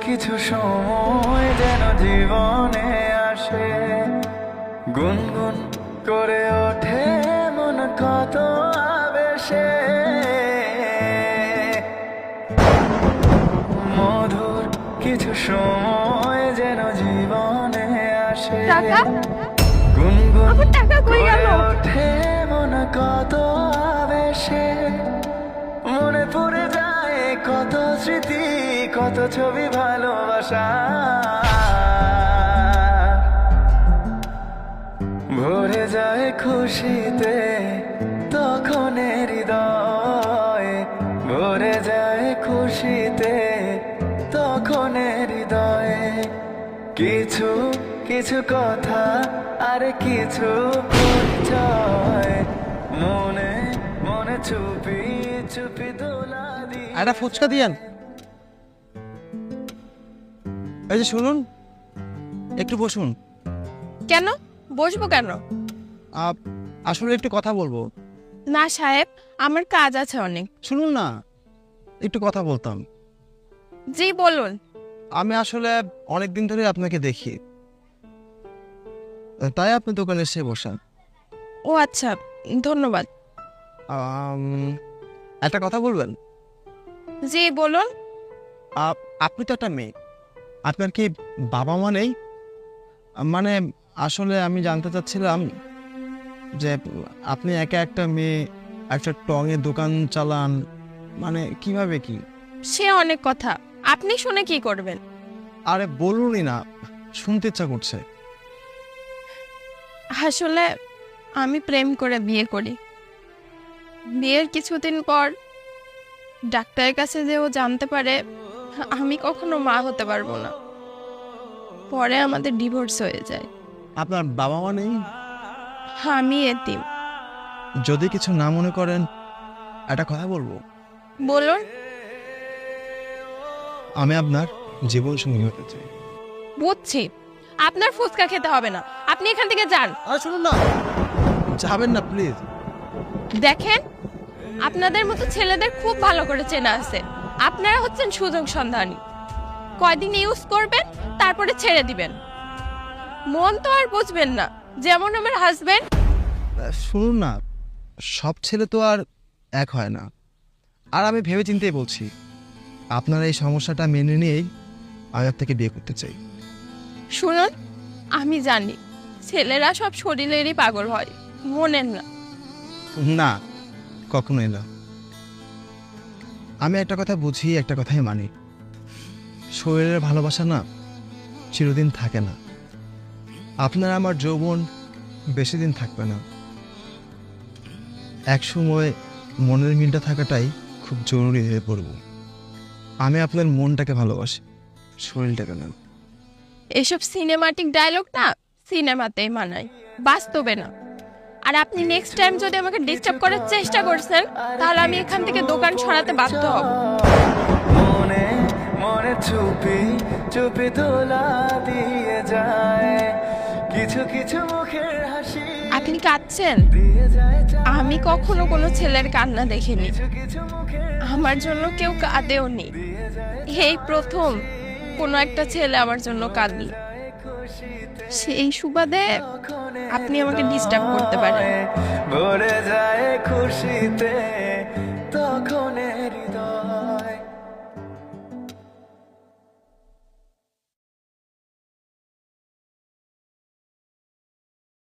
কিছু সময় যেন জীবনে আসে, গুনগুন করে ওঠে মন কত আবেশে। মধুর কিছু সময় যেন জীবনে আসে, টাকা? গুনগুন আমার টাকা কই গেল? করে ওঠে মন কত আবেশে। মনে পড়ে যায় কত স্মৃতি, কত ছবি ভালোবাসা। ভরে যায় খুশিতে তখন হৃদয়, ভরে যায় খুশিতে তখন হৃদয়ে। কিছু কিছু কথা আর কিছু পরিচয়, মনে মনে চুপি চুপি দোলা দিয়ে। একটা ফুচকা দিয়েন। এই যে শুনুন, একটু বসুন। কেন বসবো কেন? আসলে একটু কথা বলবো। না সাহেব, আমার কাজ আছে অনেক। শুনুন না, একটু কথা বলতাম। জি বলুন। আমি আসলে অনেক দিন ধরে আপনাকে দেখি, তাই আপনি দোকানে এসে বসেন। ও আচ্ছা, ধন্যবাদ। একটা কথা বলবেন? জি বলুন। আপনি তো একটা মেয়ে, আপনার কি বাবা মা নেই? মানে আসলে আমি জানতে চাচ্ছিলাম যে আপনি একা একটা মেয়ে, একটা টঙের দোকান চালান, মানে কিভাবে কি? সে অনেক কথা, আপনি শুনে কি করবেন? আরে বলুনই না, শুনতে ইচ্ছা করছে। আসলে আমি প্রেম করে বিয়ে করি। বিয়ের কিছুদিন পর ডাক্তারের কাছে যে ও জানতে পারে আমি কখনো মা হতে পারবো না। পরে আমাদের ডিভোর্স হয়ে যায়। আপনার বাবা মা নেই? আমি এতিম। যদি কিছু না মনে করেন একটা কথা বলবো। বলুন। আমি আপনার জীবন সঙ্গী হতে চাই। বুঝছি, আপনার ফুচকা খেতে হবে না, আপনি এখান থেকে যান। আরে শুনুন না, যাবেন না প্লিজ। দেখেন, আপনাদের মতো ছেলেদের খুব ভালো করে চেনা আছে। আপনারা হচ্ছেন সুযোগ সন্ধানী। কয়দিন ইউজ করবেন, তারপরে ছেড়ে দিবেন। মন তো আর বুঝবেন না, যেমন আমার হাজবেন্ড। শুনুন না, সব ছেলে তো আর এক হয় না। আর আমি ভেবে চিন্তেই বলছি, আপনার এই সমস্যাটা মেনে নিয়েই আমি আপনাকে বিয়ে করতে চাই। শুনুন, আমি জানি ছেলেরা সব শরীরেরই পাগল হয়, মনের না। না, কখনোই না। আমি একটা কথা বুঝি, একটা কথাই মানি, শরীরের ভালোবাসা না চিরদিন থাকে না। আপনার আমার যৌবন বেশি দিন থাকবে না। এক সময় মনের মিলটা থাকাটাই খুব জরুরি হয়ে পড়ব। আমি আপনার মনটাকে ভালোবাসি, শরীরটাকে না। এসব সিনেমাটিক ডায়লগ না সিনেমাতেই মানায়, বাস্তবে না। আর আপনি নেক্সট টাইম যদি আমাকে ডিস্টার্ব করার চেষ্টা করছেন, তাহলে আমি এখান থেকে দোকান সরাতে বাধ্য হব। মনে মনে চুপি চুপি দোলা দিয়ে যায়, কিছু কিছু মুখের হাসি আপনি কাঁদছেন? দিয়ে যায়। আমি কখনো কোনো ছেলের কান্না দেখিনি। কিছু কিছু মুখের আমার জন্য কেউ কাঁদেও নি। এই প্রথম কোনো একটা ছেলে আমার জন্য কাঁদল। সেই সুবাদে আপনি আমাকে ডিস্টার্ব করতে পারেন। ভরে যায় খুশিতে